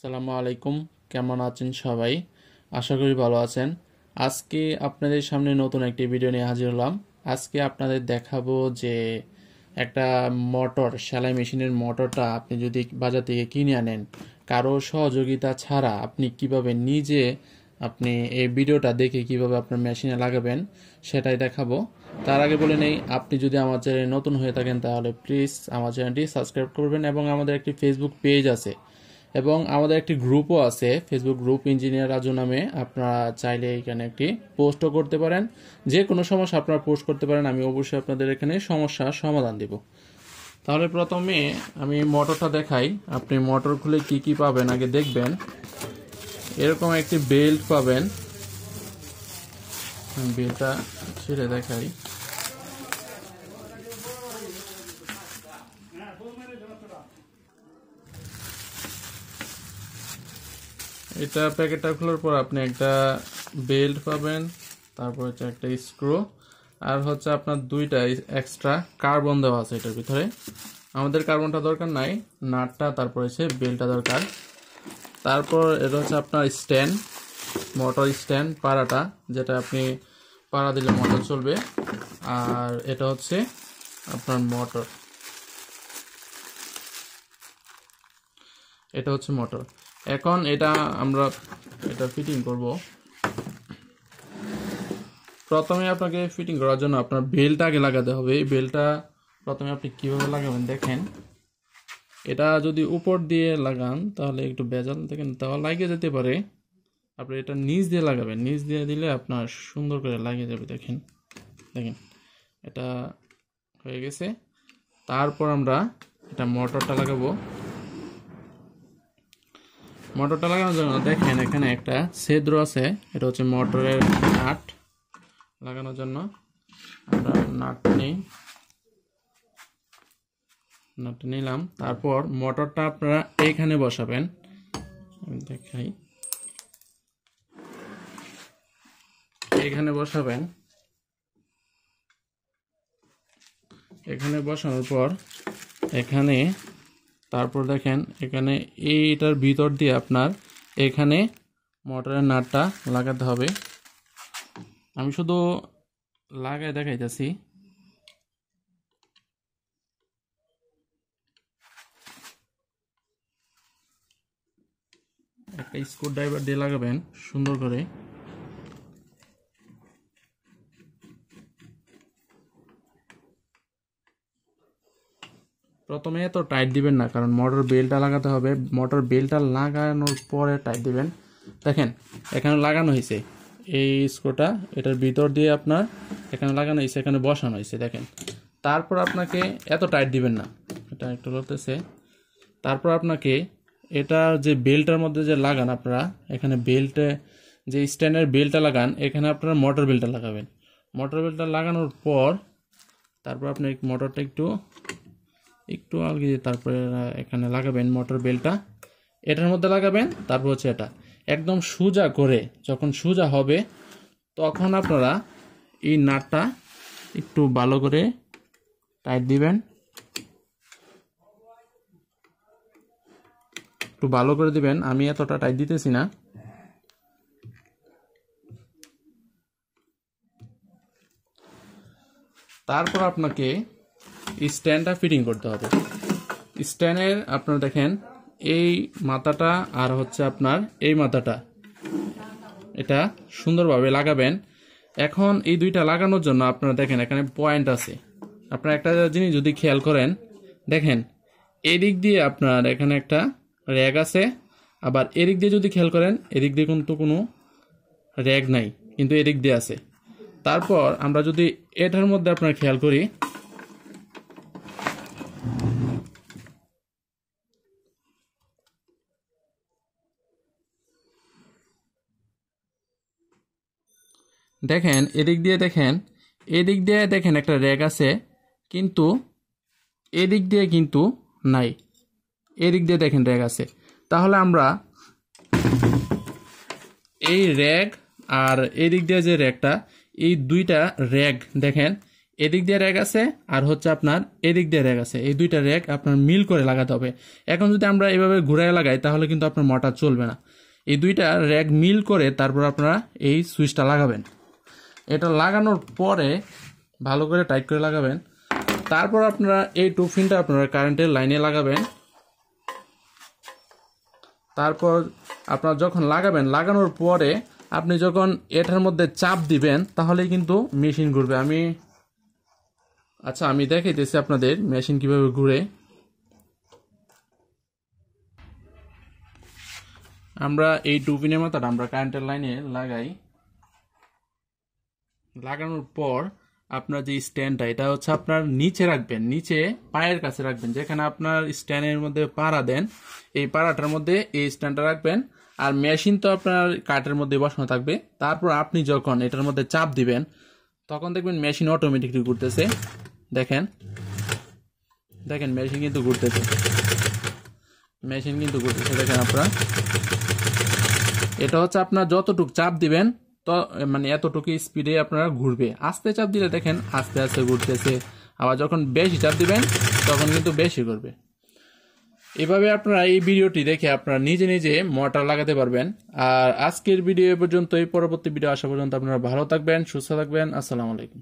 আসসালামু আলাইকুম, কেমন আছেন সবাই? আশা করি ভালো আছেন। আজকে আপনাদের সামনে নতুন একটি ভিডিও নিয়ে হাজির হলাম। আজকে আপনাদের দেখাবো যে একটা মোটর, সেলাই মেশিনের মোটরটা আপনি যদি বাজার থেকে কিনে আনেন, কারো সহযোগিতা ছাড়া আপনি কিভাবে নিজে এই ভিডিওটা দেখে কিভাবে আপনার মেশিনে লাগাবেন সেটাই দেখাবো। তার আগে বলে নেই, আপনি যদি আমার চ্যানেলে নতুন হয়ে থাকেন তাহলে প্লিজ আমার চ্যানেলটি সাবস্ক্রাইব করবেন এবং আমাদের একটি ফেসবুক পেজ আছে এবং আমাদের একটি গ্রুপও আছে, ফেসবুক গ্রুপ ইঞ্জিনিয়ার রাজু নামে। আপনারা চাইলে এখানে একটি পোস্টও করতে পারেন, যে কোনো সমস্যা আপনারা পোস্ট করতে পারেন, আমি অবশ্যই আপনাদের এখানে সমস্যার সমাধান দেব। তাহলে প্রথমে আমি মোটরটা দেখাই। আপনি মোটর খুলে কি কি পাবেন আগে দেখবেন। এরকম একটি বেল্ট পাবেন, বেল্টটা ছেড়ে দেখাই। এটা প্যাকেটটা খোলার পর আপনি একটা বেল্ট পাবেন, তারপর হচ্ছে একটা স্ক্রু, আর হচ্ছে আপনার দুইটা এক্সট্রা কার্বন দেওয়া আছে এটার ভিতরে। আমাদের কার্বনটা দরকার নাই, নাটটা তারপর হচ্ছে বেল্টটা দরকার। তারপর এটা হচ্ছে আপনার স্ট্যান্ড, মোটর স্ট্যান্ড, পাড়াটা, যেটা আপনি পাড়া দিলে মোটর চলবে। আর এটা হচ্ছে আপনার মোটর, এটা হচ্ছে মোটর। এখন এটা আমরা ফিটিং করব। প্রথমে আপনাকে ফিটিং করার জন্য আপনার বেল্টটা আগে লাগাতে হবে। এই বেল্টটা প্রথমে আপনি কিভাবে লাগাবেন দেখেন। এটা যদি উপর দিয়ে লাগান তাহলে একটু ভেজাল দেখেন, তাও লাগিয়ে যেতে পারে। আপনি এটা নিচ দিয়ে লাগাবেন, নিচ দিয়ে দিলে আপনার সুন্দর করে লাগিয়ে যাবে। দেখেন এটা হয়ে গেছে। তারপর আমরা এটা মোটরটা লাগাবো। মোটরটা লাগানোর জন্য দেখেন এখানে একটা ছিদ্র আছে, এটা হচ্ছে মোটরের নাট। লাগানোর জন্য আমরা নাটটা নিলাম। তারপর মোটরটা আপনারা এইখানে বসাবেন, আমি দেখাই। এখানে বসাবেন, এখানে বসানোর পর এখানে, তারপর দেখেন এখানে এইটার ভিতর দিয়ে আপনার এখানে মোটরের নাটটা লাগাতে হবে। আমি শুধু লাগাই দেখাইতেছি। একটা স্ক্রু ড্রাইভার দিয়ে লাগাবেন সুন্দর করে। প্রথমে তো টাইট দিবেন না, কারণ মোটর বেল্টটা লাগাতে হবে। মোটর বেল্টটা লাগানোর পরে টাইট দিবেন। দেখেন এখানে লাগানো হয়েছে এই স্ক্রুটা, এটার ভিতর দিয়ে আপনার এখানে লাগানো হয়েছে, এখানে বসানো হয়েছে দেখেন। তারপর আপনাকে এত টাইট দিবেন না, এটা একটু লড়তেছে। তারপর আপনাকে এটা যে বেল্টের মধ্যে যে লাগান, আপনারা এখানে বেল্টে যে স্ট্যান্ডের বেল্টটা লাগান, এখানে আপনারা মোটর বেল্টটা লাগাবেন। মোটর বেল্টটা লাগানোর পর তারপর আপনি মোটরটা একটু আলগিয়ে দিয়ে তারপরে এখানে লাগাবেন মোটর বেল্টটা, এটার মধ্যে লাগাবেন। তারপর হচ্ছে এটা একদম সোজা করে, যখন সোজা হবে তখন আপনারা এই নাটটা একটু ভালো করে টাইট দিবেন, একটু ভালো করে দিবেন। আমি এতটা টাইট দিতেছি না। তারপর আপনাকে স্ট্যান্ডটা ফিটিং করতে হবে। স্ট্যান্ডের আপনারা দেখেন এই মাথাটা আর হচ্ছে আপনার এই মাথাটা, এটা সুন্দরভাবে লাগাবেন। এখন এই দুইটা লাগানোর জন্য আপনারা দেখেন এখানে পয়েন্ট আছে। আপনারা একটা জিনিস যদি খেয়াল করেন, দেখেন এদিক দিয়ে আপনার এখানে একটা র্যাগ আছে, আবার এদিক দিয়ে যদি খেয়াল করেন এদিক দিয়ে কিন্তু কোনো র্যাগ নাই, কিন্তু এদিক দিয়ে আছে। তারপর আমরা যদি এটার মধ্যে আপনারা খেয়াল করি, দেখেন এদিক দিয়ে দেখেন একটা র্যাগ আছে, কিন্তু এদিক দিয়ে কিন্তু নাই। এদিক দিয়ে দেখেন র্যাগ আছে। তাহলে আমরা এই র্যাগ আর এদিক দিয়ে যে র্যাগটা, এই দুইটা র্যাগ দেখেন এদিক দিয়ে র্যাক আছে আর হচ্ছে আপনার এদিক দিয়ে র্যাক আছে, এই দুইটা র্যাক আপনার মিল করে লাগাতে হবে। এখন যদি আমরা এভাবে ঘুরায় লাগাই তাহলে কিন্তু আপনার মোটর চলবে না। এই দুইটা র্যাক মিল করে তারপর আপনারা এই সুইচটা লাগাবেন। এটা লাগানোর পরে ভালো করে টাইট করে লাগাবেন। তারপর আপনারা এই টু পিনটা আপনারা কারেন্টের লাইনে লাগাবেন। তারপর আপনারা যখন লাগাবেন, লাগানোর পরে আপনি যখন এটার মধ্যে চাপ দিবেন তাহলে কিন্তু মেশিন ঘুরবে। আমি দেখাইতেছি আপনাদের মেশিন কিভাবে ঘুরে। আমরা এই টু পিনের মাথাটা আমরা কারেন্টের লাইনে লাগাই। লাগানোর পর আপনার যে স্ট্যান্ডটা, এটা হচ্ছে আপনার নিচে রাখবেন, নিচে পায়ের কাছে রাখবেন। যেখানে আপনার স্ট্যান্ডের মধ্যে পাড়া দেন, এই পাড়াটার মধ্যে এই স্ট্যান্ডটা রাখবেন। আর মেশিন তো আপনার কাঠের মধ্যে বসানো থাকবে। তারপর আপনি যখন এটার মধ্যে চাপ দিবেন তখন দেখবেন মেশিন অটোমেটিকলি ঘুরতেছে। দেখেন মেশিন কিন্তু ঘুরতেছে, দেখেন আপনারা। এটা হচ্ছে আপনার যতটুকু চাপ দিবেন তো মানে এতটুকু স্পিডে আপনারা ঘুরবে। আস্তে চাপ দিলে দেখেন আস্তে আস্তে ঘুরতেছে, আবার যখন বেশি চাপ দিবেন তখন কিন্তু বেশি ঘুরবে। এভাবে আপনারা এই ভিডিওটি দেখে আপনারা নিজে নিজে মোটর লাগাতে পারবেন। আর আজকের ভিডিও পর্যন্ত, এই পরবর্তী ভিডিও আসা পর্যন্ত আপনারা ভালো থাকবেন, সুস্থ থাকবেন। আসসালামু আলাইকুম।